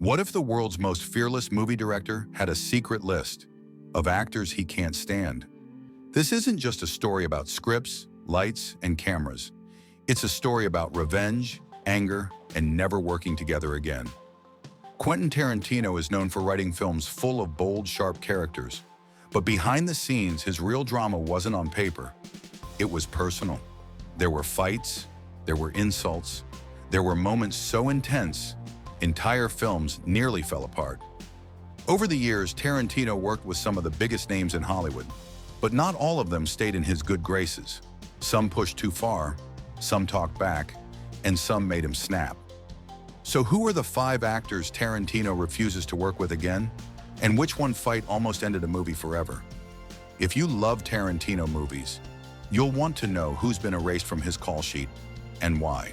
What if the world's most fearless movie director had a secret list of actors he can't stand? This isn't just a story about scripts, lights, and cameras. It's a story about revenge, anger, and never working together again. Quentin Tarantino is known for writing films full of bold, sharp characters. But behind the scenes, his real drama wasn't on paper. It was personal. There were fights, there were insults, there were moments so intense, entire films nearly fell apart. Over the years, Tarantino worked with some of the biggest names in Hollywood, but not all of them stayed in his good graces. Some pushed too far, some talked back, and some made him snap. So who are the 5 actors Tarantino refuses to work with again? And which one fight almost ended a movie forever? If you love Tarantino movies, you'll want to know who's been erased from his call sheet and why.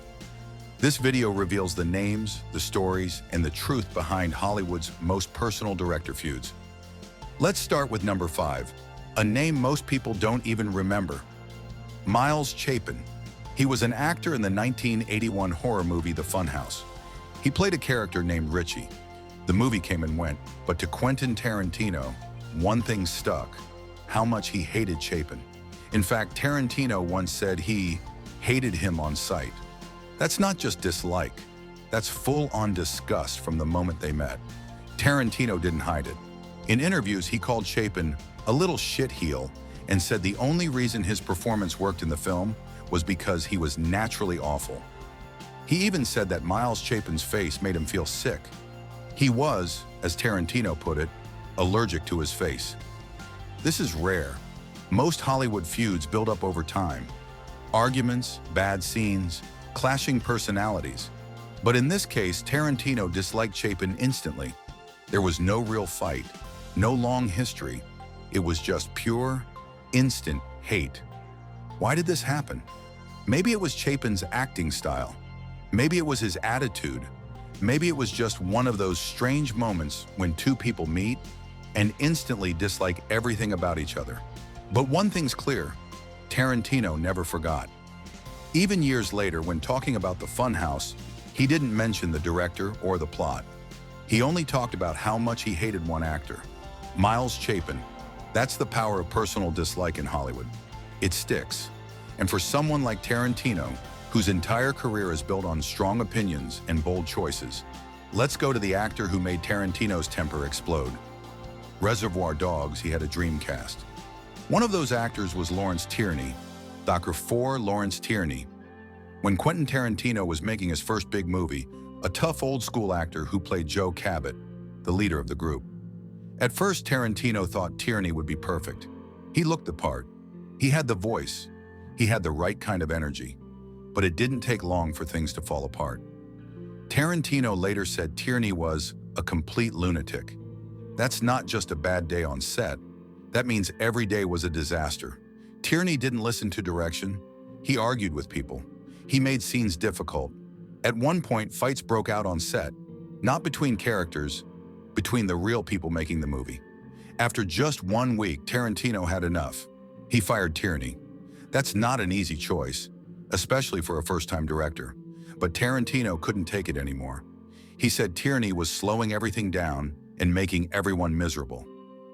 This video reveals the names, the stories, and the truth behind Hollywood's most personal director feuds. Let's start with number 5, a name most people don't even remember. Miles Chapen. He was an actor in the 1981 horror movie The Funhouse. He played a character named Richie. The movie came and went, but to Quentin Tarantino, one thing stuck: how much he hated Chapen. In fact, Tarantino once said he hated him on sight. That's not just dislike, that's full-on disgust from the moment they met. Tarantino didn't hide it. In interviews, he called Chapen a little shitheel and said the only reason his performance worked in the film was because he was naturally awful. He even said that Miles Chapen's face made him feel sick. He was, as Tarantino put it, allergic to his face. This is rare. Most Hollywood feuds build up over time. Arguments, bad scenes, clashing personalities. But in this case, Tarantino disliked Chapen instantly. There was no real fight, no long history. It was just pure, instant hate. Why did this happen? Maybe it was Chapen's acting style. Maybe it was his attitude. Maybe it was just one of those strange moments when two people meet and instantly dislike everything about each other. But one thing's clear: Tarantino never forgot. Even years later, when talking about The Funhouse, he didn't mention the director or the plot. He only talked about how much he hated one actor, Miles Chapen. That's the power of personal dislike in Hollywood. It sticks. And for someone like Tarantino, whose entire career is built on strong opinions and bold choices, let's go to the actor who made Tarantino's temper explode. Reservoir Dogs, he had a dream cast. One of those actors was Lawrence Tierney, Dr. Lawrence Tierney. When Quentin Tarantino was making his first big movie, a tough old-school actor who played Joe Cabot, the leader of the group. At first, Tarantino thought Tierney would be perfect. He looked the part. He had the voice. He had the right kind of energy. But it didn't take long for things to fall apart. Tarantino later said Tierney was a complete lunatic. That's not just a bad day on set. That means every day was a disaster. Tierney didn't listen to direction. He argued with people. He made scenes difficult. At one point, fights broke out on set, not between characters, between the real people making the movie. After just 1 week, Tarantino had enough. He fired Tierney. That's not an easy choice, especially for a first-time director. But Tarantino couldn't take it anymore. He said Tierney was slowing everything down and making everyone miserable.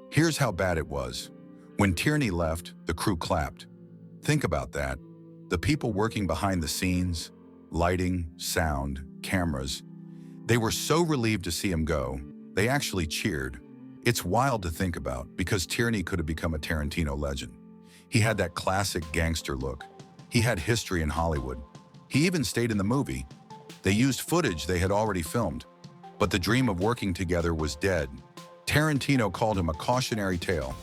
Here's how bad it was. When Tierney left, the crew clapped. Think about that. The people working behind the scenes, lighting, sound, cameras, they were so relieved to see him go, they actually cheered. It's wild to think about, because Tierney could have become a Tarantino legend. He had that classic gangster look. He had history in Hollywood. He even stayed in the movie. They used footage they had already filmed. But the dream of working together was dead. Tarantino called him a cautionary tale.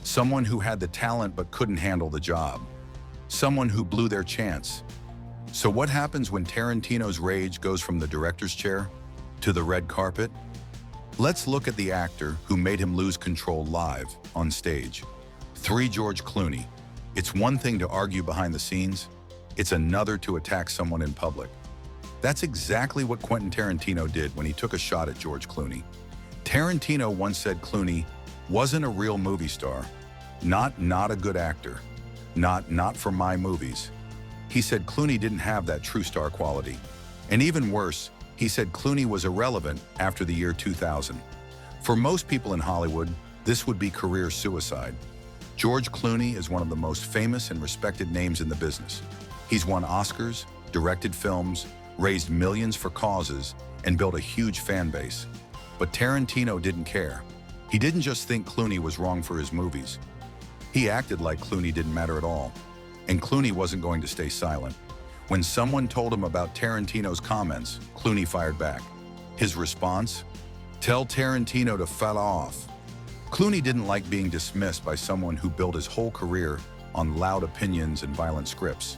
Someone who had the talent but couldn't handle the job. Someone who blew their chance. So what happens when Tarantino's rage goes from the director's chair to the red carpet? Let's look at the actor who made him lose control live, on stage. 3. George Clooney. It's one thing to argue behind the scenes. It's another to attack someone in public. That's exactly what Quentin Tarantino did when he took a shot at George Clooney. Tarantino once said Clooney wasn't a real movie star. Not a good actor. Not for my movies. He said Clooney didn't have that true star quality. And even worse, He said Clooney was irrelevant after the year 2000. For most people in Hollywood, this would be career suicide. George Clooney is one of the most famous and respected names in the business. He's won Oscars, directed films, raised millions for causes, and built a huge fan base. But Tarantino didn't care. He didn't just think Clooney was wrong for his movies. He acted like Clooney didn't matter at all. And Clooney wasn't going to stay silent. When someone told him about Tarantino's comments, Clooney fired back. His response? Tell Tarantino to fuck off. Clooney didn't like being dismissed by someone who built his whole career on loud opinions and violent scripts.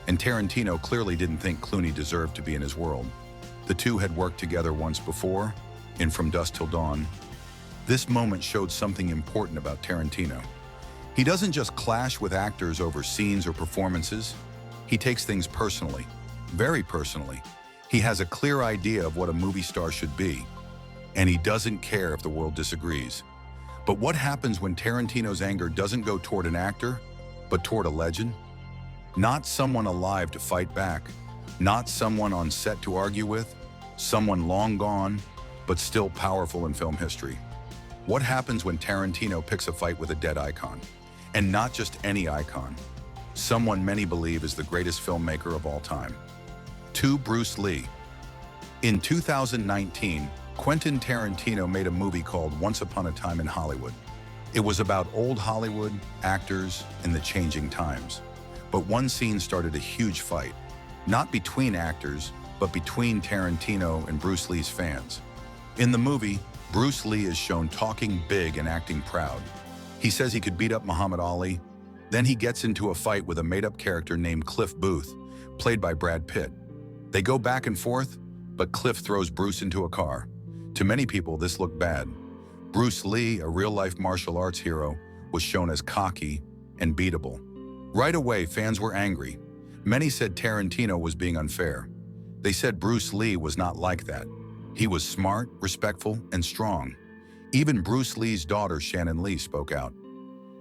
And Tarantino clearly didn't think Clooney deserved to be in his world. The two had worked together once before, in From Dusk Till Dawn. This moment showed something important about Tarantino. He doesn't just clash with actors over scenes or performances. He takes things personally, very personally. He has a clear idea of what a movie star should be, and he doesn't care if the world disagrees. But what happens when Tarantino's anger doesn't go toward an actor, but toward a legend? Not someone alive to fight back, not someone on set to argue with, someone long gone, but still powerful in film history. What happens when Tarantino picks a fight with a dead icon? And not just any icon. Someone many believe is the greatest filmmaker of all time. 2. Bruce Lee. In 2019, Quentin Tarantino made a movie called Once Upon a Time in Hollywood. It was about old Hollywood, actors, and the changing times. But one scene started a huge fight, not between actors, but between Tarantino and Bruce Lee's fans. In the movie, Bruce Lee is shown talking big and acting proud. He says he could beat up Muhammad Ali. Then he gets into a fight with a made-up character named Cliff Booth, played by Brad Pitt. They go back and forth, but Cliff throws Bruce into a car. To many people, this looked bad. Bruce Lee, a real-life martial arts hero, was shown as cocky and beatable. Right away, fans were angry. Many said Tarantino was being unfair. They said Bruce Lee was not like that. He was smart, respectful, and strong. Even Bruce Lee's daughter, Shannon Lee, spoke out.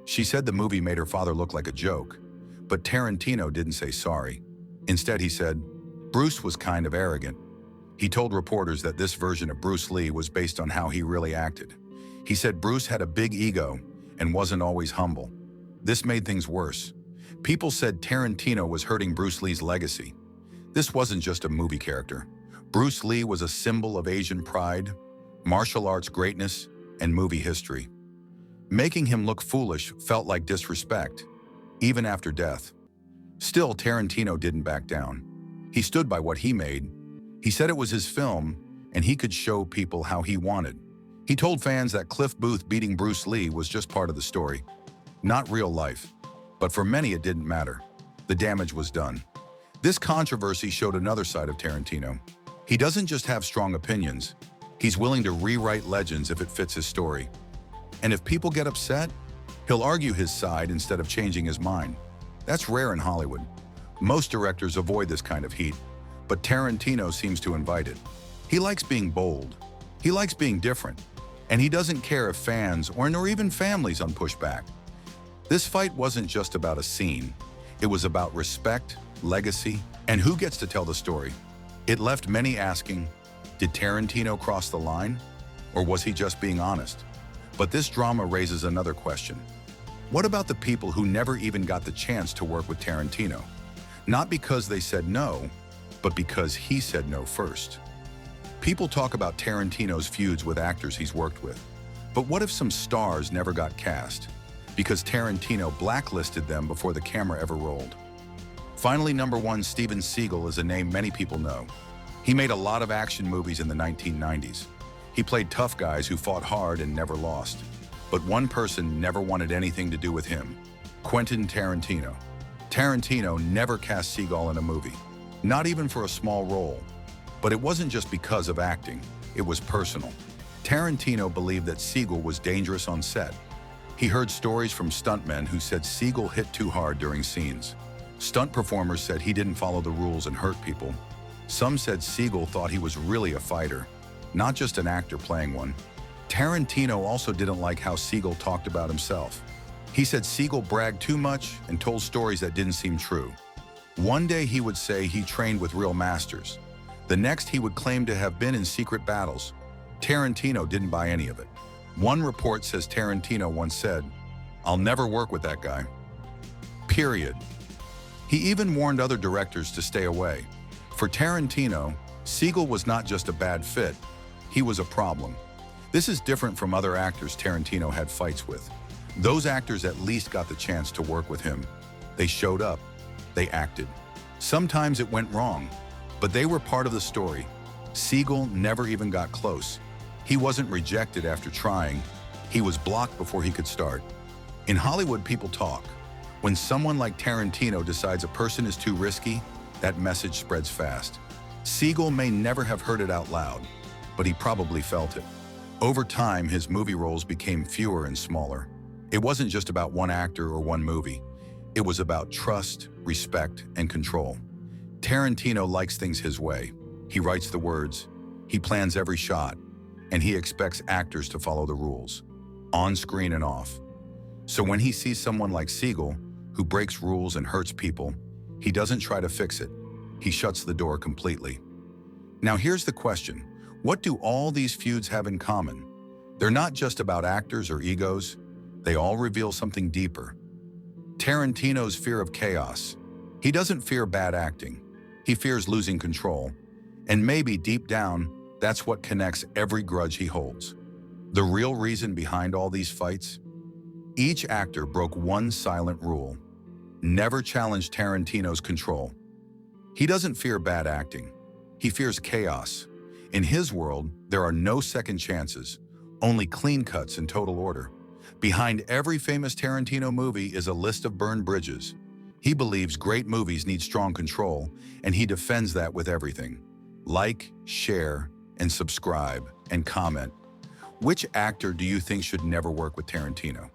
She said the movie made her father look like a joke, but Tarantino didn't say sorry. Instead, he said, Bruce was kind of arrogant. He told reporters that this version of Bruce Lee was based on how he really acted. He said Bruce had a big ego and wasn't always humble. This made things worse. People said Tarantino was hurting Bruce Lee's legacy. This wasn't just a movie character. Bruce Lee was a symbol of Asian pride, martial arts greatness, and movie history. Making him look foolish felt like disrespect, even after death. Still, Tarantino didn't back down. He stood by what he made. He said it was his film, and he could show people how he wanted. He told fans that Cliff Booth beating Bruce Lee was just part of the story, not real life. But for many, it didn't matter. The damage was done. This controversy showed another side of Tarantino. He doesn't just have strong opinions. He's willing to rewrite legends if it fits his story. And if people get upset, he'll argue his side instead of changing his mind. That's rare in Hollywood. Most directors avoid this kind of heat, but Tarantino seems to invite it. He likes being bold. He likes being different. And he doesn't care if fans or even families push back. This fight wasn't just about a scene. It was about respect, legacy, and who gets to tell the story. It left many asking, did Tarantino cross the line? Or was he just being honest? But this drama raises another question. What about the people who never even got the chance to work with Tarantino? Not because they said no, but because he said no first. People talk about Tarantino's feuds with actors he's worked with. But what if some stars never got cast? Because Tarantino blacklisted them before the camera ever rolled. Finally, number 1, Steven Seagull is a name many people know. He made a lot of action movies in the 1990s. He played tough guys who fought hard and never lost. But one person never wanted anything to do with him, Quentin Tarantino. Tarantino never cast Seagull in a movie, not even for a small role. But it wasn't just because of acting, it was personal. Tarantino believed that Seagull was dangerous on set. He heard stories from stuntmen who said Seagull hit too hard during scenes. Stunt performers said he didn't follow the rules and hurt people. Some said Seagull thought he was really a fighter, not just an actor playing one. Tarantino also didn't like how Seagull talked about himself. He said Seagull bragged too much and told stories that didn't seem true. One day he would say he trained with real masters. The next, he would claim to have been in secret battles. Tarantino didn't buy any of it. One report says Tarantino once said, "I'll never work with that guy." Period. He even warned other directors to stay away. For Tarantino, Seagull was not just a bad fit, he was a problem. This is different from other actors Tarantino had fights with. Those actors at least got the chance to work with him. They showed up, they acted. Sometimes it went wrong, but they were part of the story. Seagull never even got close. He wasn't rejected after trying, he was blocked before he could start. In Hollywood, people talk. When someone like Tarantino decides a person is too risky, that message spreads fast. Seagull may never have heard it out loud, but he probably felt it. Over time, his movie roles became fewer and smaller. It wasn't just about one actor or one movie. It was about trust, respect, and control. Tarantino likes things his way. He writes the words, he plans every shot, and he expects actors to follow the rules, on screen and off. So when he sees someone like Seagull, who breaks rules and hurts people, he doesn't try to fix it. He shuts the door completely. Now here's the question. What do all these feuds have in common? They're not just about actors or egos. They all reveal something deeper. Tarantino's fear of chaos. He doesn't fear bad acting. He fears losing control. And maybe deep down, that's what connects every grudge he holds. The real reason behind all these fights? Each actor broke one silent rule. Never challenge Tarantino's control. He doesn't fear bad acting. He fears chaos. In his world, there are no second chances, only clean cuts and total order. Behind every famous Tarantino movie is a list of burned bridges. He believes great movies need strong control, and he defends that with everything. Like, share, and subscribe, and comment. Which actor do you think should never work with Tarantino?